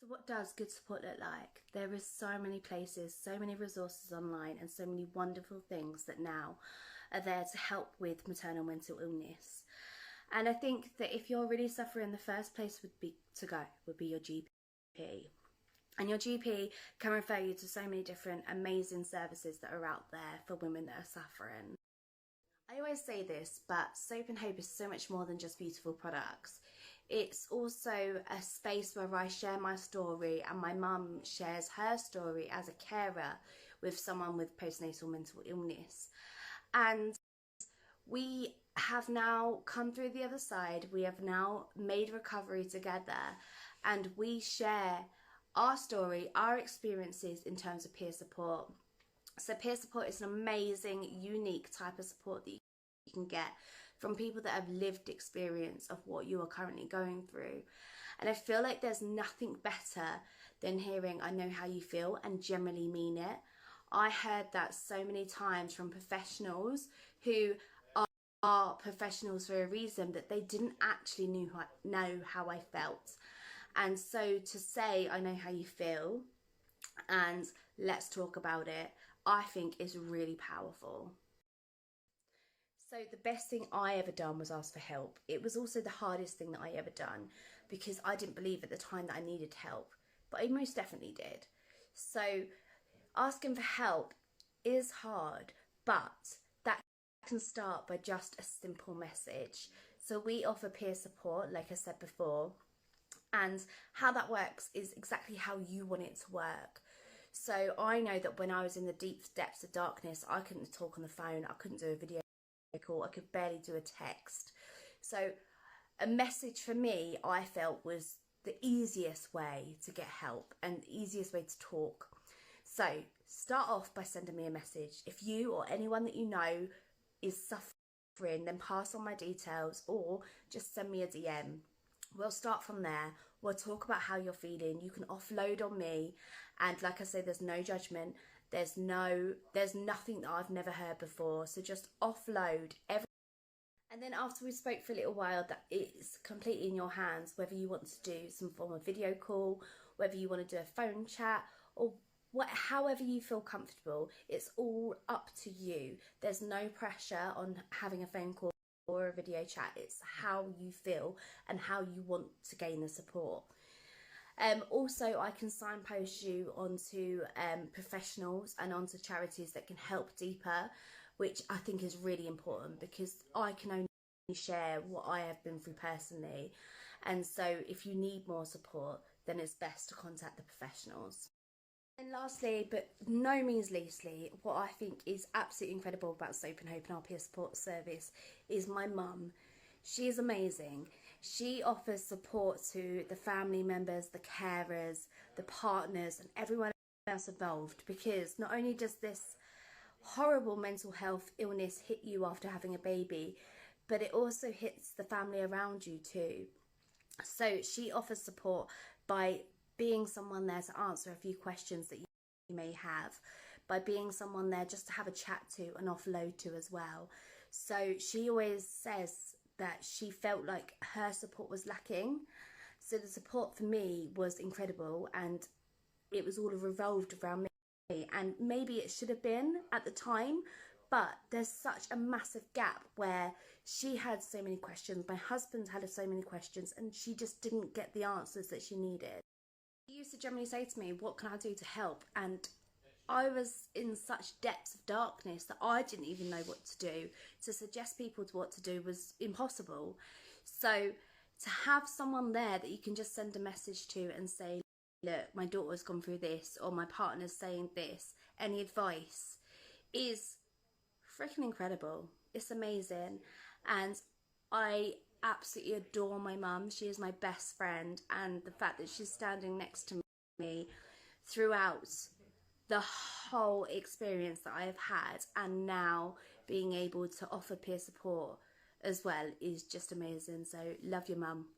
So what does good support look like? There is so many places, so many resources online, and so many wonderful things that now are there to help with maternal mental illness. And I think that if you're really suffering, the first place would be your GP. And your GP can refer you to so many different amazing services that are out there for women that are suffering. I always say this, but Soap and Hope is so much more than just beautiful products. It's also a space where I share my story, and my mum shares her story as a carer with someone with postnatal mental illness. And we have now come through the other side. We have now made recovery together, and we share our story, our experiences in terms of peer support. So peer support is an amazing, unique type of support that you can get from people that have lived experience of what you are currently going through. And I feel like there's nothing better than hearing "I know how you feel" and generally mean it. I heard that so many times from professionals who are professionals for a reason, that they didn't actually know how I felt. And so to say "I know how you feel" and "let's talk about it," I think is really powerful. So the best thing I ever done was ask for help. It was also the hardest thing that I ever done, because I didn't believe at the time that I needed help, but I most definitely did. So asking for help is hard, but that can start by just a simple message. So we offer peer support, like I said before, and how that works is exactly how you want it to work. So I know that when I was in the deep depths of darkness, I couldn't talk on the phone, I couldn't do a video call, I could barely do a text. So a message for me, I felt, was the easiest way to get help and the easiest way to talk. So start off by sending me a message. If you or anyone that you know is suffering, then pass on my details or just send me a DM. We'll start from there. We'll talk about how you're feeling. You can offload on me, and like I say, there's no judgment. There's nothing that I've never heard before. So just offload everything. And then after we spoke for a little while, that it's completely in your hands, whether you want to do some form of video call, whether you want to do a phone chat, or however you feel comfortable. It's all up to you. There's no pressure on having a phone call or a video chat. It's how you feel and how you want to gain the support. Also, I can signpost you onto professionals and onto charities that can help deeper, which I think is really important, because I can only share what I have been through personally. And so if you need more support, then it's best to contact the professionals. And lastly, but no means leastly, what I think is absolutely incredible about Soap and Hope and our peer support service is my mum. She is amazing. She offers support to the family members, the carers, the partners, and everyone else involved, because not only does this horrible mental health illness hit you after having a baby, but it also hits the family around you too. So she offers support by being someone there to answer a few questions that you may have, by being someone there just to have a chat to and offload to as well. So she always says that she felt like her support was lacking. So the support for me was incredible, and it was all revolved around me. And maybe it should have been at the time, but there's such a massive gap where she had so many questions, my husband had so many questions, and she just didn't get the answers that she needed. He used to generally say to me, "What can I do to help?" And I was in such depths of darkness that I didn't even know what to do. To suggest people to what to do was impossible. So to have someone there that you can just send a message to and say, "Look, my daughter's gone through this," or "My partner's saying this, any advice?" is freaking incredible. It's amazing. And I absolutely adore my mum. She is my best friend, and the fact that she's standing next to me throughout the whole experience that I have had, and now being able to offer peer support as well, is just amazing. So love your mum.